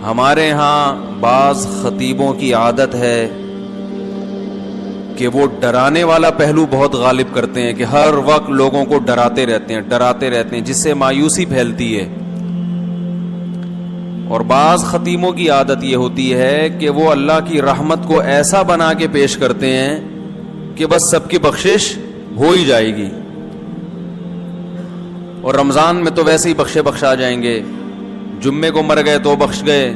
ہمارے ہاں بعض خطیبوں کی عادت ہے کہ وہ ڈرانے والا پہلو بہت غالب کرتے ہیں کہ ہر وقت لوگوں کو ڈراتے رہتے ہیں جس سے مایوسی پھیلتی ہے. اور بعض خطیبوں کی عادت یہ ہوتی ہے کہ وہ اللہ کی رحمت کو ایسا بنا کے پیش کرتے ہیں کہ بس سب کی بخشش ہو ہی جائے گی, اور رمضان میں تو ویسے ہی بخشا جائیں گے. جمعے کو مر گئے تو بخش گئے,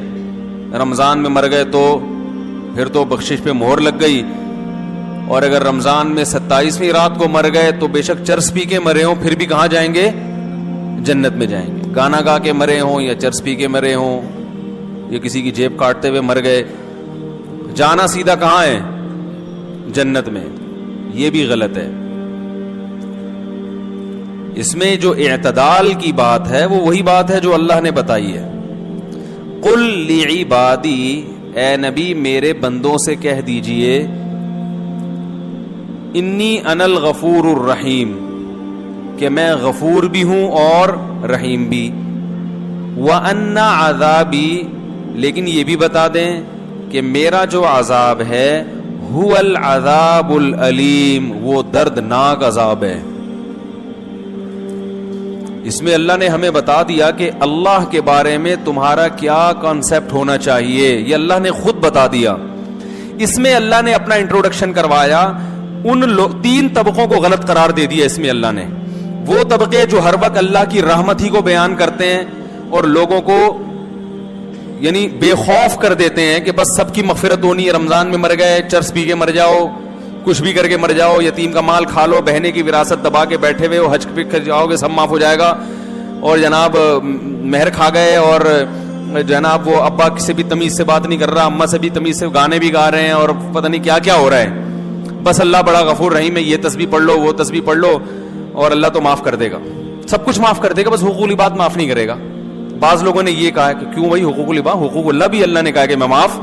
رمضان میں مر گئے تو پھر تو بخشش پہ مہر لگ گئی. اور اگر رمضان میں 27ویں رات کو مر گئے تو بے شک چرس پی کے مرے ہوں پھر بھی کہاں جائیں گے؟ جنت میں جائیں گے. گانا گا کے مرے ہوں یا چرس پی کے مرے ہوں یا کسی کی جیب کاٹتے ہوئے مر گئے, جانا سیدھا کہاں ہے؟ جنت میں. یہ بھی غلط ہے. اس میں جو اعتدال کی بات ہے وہ وہی بات ہے جو اللہ نے بتائی ہے. قل لعبادی, اے نبی میرے بندوں سے کہہ دیجئے, انی انا الغفور الرحیم, کہ میں غفور بھی ہوں اور رحیم بھی. وَأَنَّ عَذَابِي, لیکن یہ بھی بتا دیں کہ میرا جو عذاب ہے هُوَ الْعَذَابُ الْأَلِيمُ, وہ دردناک عذاب ہے. اس میں اللہ نے ہمیں بتا دیا کہ اللہ کے بارے میں تمہارا کیا کانسیپٹ ہونا چاہیے, یہ اللہ نے خود بتا دیا. اس میں اللہ نے اپنا انٹروڈکشن کروایا, ان 3 طبقوں کو غلط قرار دے دیا. اس میں اللہ نے وہ طبقے جو ہر وقت اللہ کی رحمت ہی کو بیان کرتے ہیں اور لوگوں کو یعنی بے خوف کر دیتے ہیں کہ بس سب کی مغفرت ہونی ہے, رمضان میں مر گئے چرس پی کے مر جاؤ, کچھ بھی کر کے مر جاؤ, یتیم کا مال کھا لو, بہنے کی وراثت دبا کے بیٹھے ہوئے ہو, حج پہ کر جاؤ گے سب معاف ہو جائے گا, اور جناب مہر کھا گئے اور جناب وہ ابا سے بھی تمیز سے بات نہیں کر رہا, اماں سے بھی تمیز سے گانے بھی گا رہے ہیں اور پتہ نہیں کیا کیا ہو رہا ہے. بس اللہ بڑا غفور رحیم ہے, یہ تسبیح پڑھ لو وہ تسبیح پڑھ لو اور اللہ تو معاف کر دے گا, سب کچھ معاف کر دے گا, بس حقوق العباد معاف نہیں کرے گا. بعض لوگوں نے یہ کہا کہ کیوں بھائی حقوق العباد, حقوق اللہ بھی اللہ نے کہا کہ میں معاف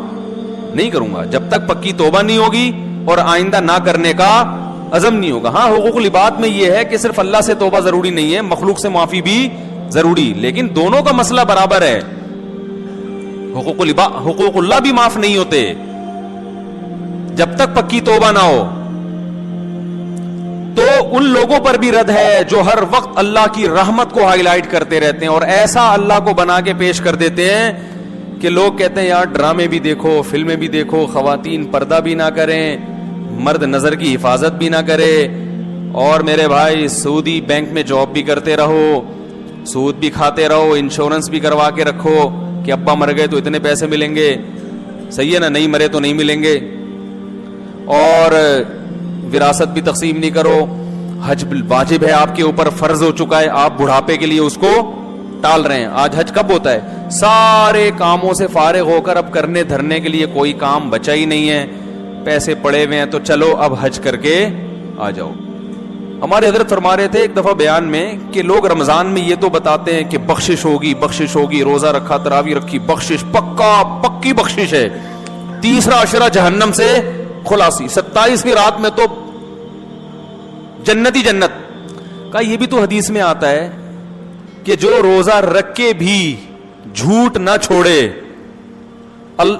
نہیں کروں گا جب تک پکی توبہ نہیں ہوگی اور آئندہ نہ کرنے کا عزم نہیں ہوگا. ہاں حقوق العباد میں یہ ہے کہ صرف اللہ سے توبہ ضروری نہیں ہے, مخلوق سے معافی بھی ضروری, لیکن دونوں کا مسئلہ برابر ہے. حقوق اللہ بھی معاف نہیں ہوتے جب تک پکی توبہ نہ ہو. تو ان لوگوں پر بھی رد ہے جو ہر وقت اللہ کی رحمت کو ہائی لائٹ کرتے رہتے ہیں اور ایسا اللہ کو بنا کے پیش کر دیتے ہیں کہ لوگ کہتے ہیں یار ڈرامے بھی دیکھو, فلمیں بھی دیکھو, خواتین پردہ بھی نہ کریں, مرد نظر کی حفاظت بھی نہ کرے, اور میرے بھائی سعودی بینک میں جاب بھی کرتے رہو, سود بھی کھاتے رہو, انشورنس بھی کروا کے رکھو کہ ابا مر گئے تو اتنے پیسے ملیں گے, صحیح ہے نا, نہیں مرے تو نہیں ملیں گے, اور وراثت بھی تقسیم نہیں کرو, حج واجب ہے آپ کے اوپر, فرض ہو چکا ہے, آپ بڑھاپے کے لیے اس کو ٹال رہے ہیں. آج حج کب ہوتا ہے؟ سارے کاموں سے فارغ ہو کر اب کرنے دھرنے کے لیے کوئی کام بچا ہی نہیں ہے, پیسے پڑے ہوئے ہیں تو چلو اب حج کر کے آ جاؤ. ہمارے حضرت فرما رہے تھے ایک دفعہ بیان میں کہ لوگ رمضان میں یہ تو بتاتے ہیں کہ بخشش ہوگی, روزہ رکھا, تراویح رکھی, بخشش پکی بخشش ہے, تیسرا عشرہ جہنم سے خلاصی, 27ویں رات میں تو جنت ہی جنت کا. یہ بھی تو حدیث میں آتا ہے کہ جو روزہ رکھ کے بھی جھوٹ نہ چھوڑے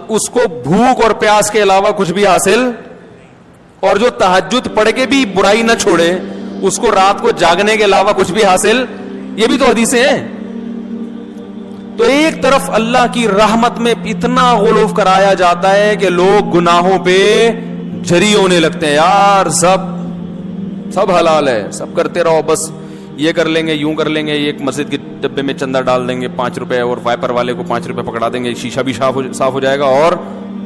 اس کو بھوک اور پیاس کے علاوہ کچھ بھی حاصل, اور جو تہجد پڑھ کے بھی برائی نہ چھوڑے اس کو رات کو جاگنے کے علاوہ کچھ بھی حاصل. یہ بھی تو حدیثیں ہیں. تو ایک طرف اللہ کی رحمت میں اتنا غلو کرایا جاتا ہے کہ لوگ گناہوں پہ جری ہونے لگتے ہیں, یار سب حلال ہے, سب کرتے رہو, بس یہ کر لیں گے, یوں کر لیں گے, ایک مسجد کے ڈبے میں چندہ ڈال دیں گے 5 روپے اور وائپر والے کو 5 روپے پکڑا دیں گے, شیشہ بھی صاف ہو جائے گا اور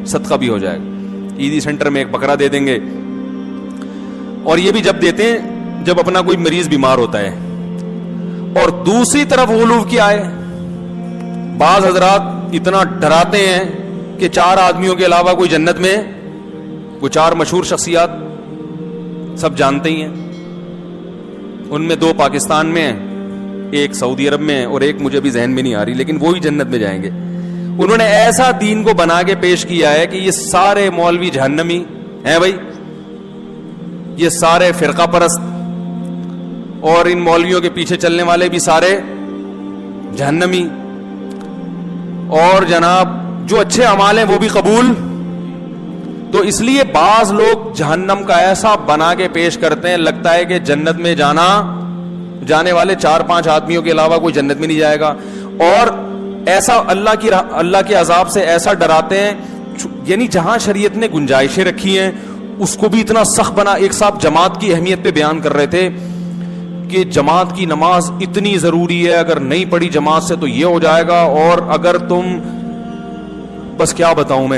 صدقہ بھی ہو جائے گا. عیدی سینٹر میں ایک بکرا دے دیں گے, اور یہ بھی جب دیتے ہیں جب اپنا کوئی مریض بیمار ہوتا ہے. اور دوسری طرف غلو کیا ہے, بعض حضرات اتنا ڈراتے ہیں کہ 4 آدمیوں کے علاوہ کوئی جنت میں, وہ 4 مشہور شخصیات سب جانتے ہی ہیں, ان میں 2 پاکستان میں ہیں, ایک سعودی عرب میں ہے, اور ایک مجھے بھی ذہن میں نہیں آ رہی, لیکن وہی جنت میں جائیں گے. انہوں نے ایسا دین کو بنا کے پیش کیا ہے کہ یہ سارے مولوی جہنمی ہیں بھائی, یہ سارے فرقہ پرست, اور ان مولویوں کے پیچھے چلنے والے بھی سارے جہنمی, اور جناب جو اچھے اعمال ہیں وہ بھی قبول. تو اس لیے بعض لوگ جہنم کا ایسا بنا کے پیش کرتے ہیں, لگتا ہے کہ جنت میں جانے والے 4-5 آدمیوں کے علاوہ کوئی جنت میں نہیں جائے گا, اور ایسا اللہ کے عذاب سے ایسا ڈراتے ہیں. یعنی جہاں شریعت نے گنجائشیں رکھی ہیں اس کو بھی اتنا سخت بنا. ایک صاحب جماعت کی اہمیت پہ بیان کر رہے تھے کہ جماعت کی نماز اتنی ضروری ہے, اگر نہیں پڑھی جماعت سے تو یہ ہو جائے گا, اور اگر تم, بس کیا بتاؤں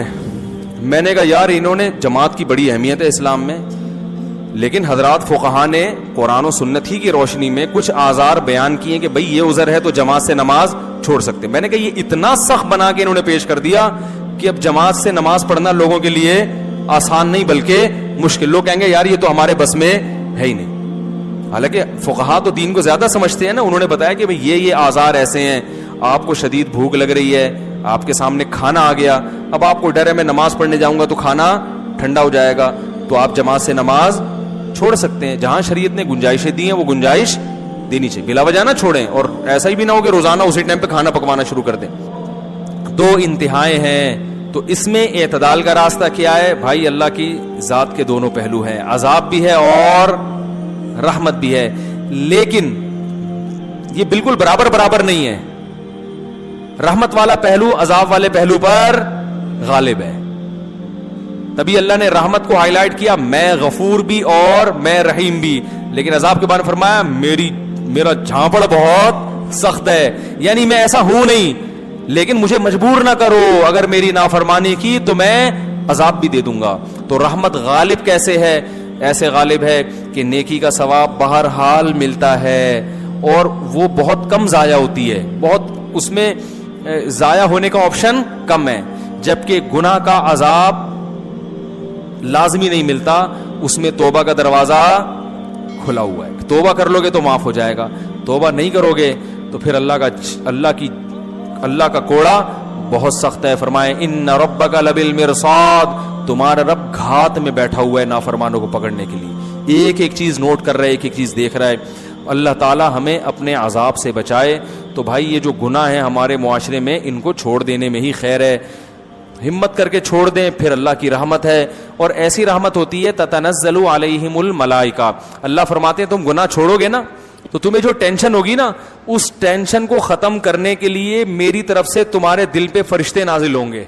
میں نے کہا یار انہوں نے, جماعت کی بڑی اہمیت ہے اسلام میں, لیکن حضرات فقہا نے قرآن و سنت ہی کی روشنی میں کچھ آزار بیان کیے کہ بھئی یہ عذر ہے تو جماعت سے نماز چھوڑ سکتے. میں نے کہا یہ اتنا سخت بنا کے انہوں نے پیش کر دیا کہ اب جماعت سے نماز پڑھنا لوگوں کے لیے آسان نہیں بلکہ مشکل. لوگ کہیں گے یار یہ تو ہمارے بس میں ہے ہی نہیں. حالانکہ فقہا تو دین کو زیادہ سمجھتے ہیں نا. انہوں نے بتایا کہ بھئی یہ آزار ایسے ہیں, آپ کو شدید بھوک لگ رہی ہے, آپ کے سامنے کھانا آ گیا, اب آپ کو ڈر ہے میں نماز پڑھنے جاؤں گا تو کھانا ٹھنڈا ہو جائے گا, تو آپ جماعت سے نماز چھوڑ سکتے ہیں. جہاں شریعت نے گنجائشیں دی ہیں وہ گنجائش دینی چاہیے, بلا وجہ نہ چھوڑیں. اور ایسا ہی بھی نہ ہو کہ روزانہ اسی ٹائم پہ کھانا پکوانا شروع کر دیں. 2 انتہائیں ہیں, تو اس میں اعتدال کا راستہ کیا ہے بھائی؟ اللہ کی ذات کے دونوں پہلو ہیں, عذاب بھی ہے اور رحمت بھی ہے, لیکن یہ بالکل برابر نہیں ہے. رحمت والا پہلو عذاب والے پہلو پر غالب ہے. تبھی اللہ نے رحمت کو ہائی لائٹ کیا, میں غفور بھی اور میں رحیم بھی, لیکن عذاب کے بارے میں فرمایا میرا جھانپڑ بہت سخت ہے. یعنی میں ایسا ہوں نہیں, لیکن مجھے مجبور نہ کرو, اگر میری نافرمانی کی تو میں عذاب بھی دے دوں گا. تو رحمت غالب کیسے ہے؟ ایسے غالب ہے کہ نیکی کا ثواب بہرحال ملتا ہے, اور وہ بہت کم ضائع ہوتی ہے, بہت اس میں ضائع ہونے کا آپشن کم ہے. جبکہ گناہ کا عذاب لازمی نہیں ملتا, اس میں توبہ کا دروازہ کھلا ہوا ہے. توبہ کر لو گے تو معاف ہو جائے گا, توبہ نہیں کرو گے تو پھر اللہ کا کوڑا بہت سخت ہے. فرمائے ان ربک لبالمرصاد, تمہارا رب گھات میں بیٹھا ہوا ہے نافرمانوں کو پکڑنے کے لیے. ایک ایک چیز نوٹ کر رہا ہے, ایک ایک چیز دیکھ رہا ہے. اللہ تعالی ہمیں اپنے عذاب سے بچائے. تو بھائی یہ جو گناہ ہیں ہمارے معاشرے میں, ان کو چھوڑ دینے میں ہی خیر ہے. ہمت کر کے چھوڑ دیں, پھر اللہ کی رحمت ہے. اور ایسی رحمت ہوتی ہے تتنزل علیہم الملائکہ. اللہ فرماتے ہیں تم گناہ چھوڑو گے نا تو تمہیں جو ٹینشن ہوگی نا, اس ٹینشن کو ختم کرنے کے لیے میری طرف سے تمہارے دل پہ فرشتے نازل ہوں گے.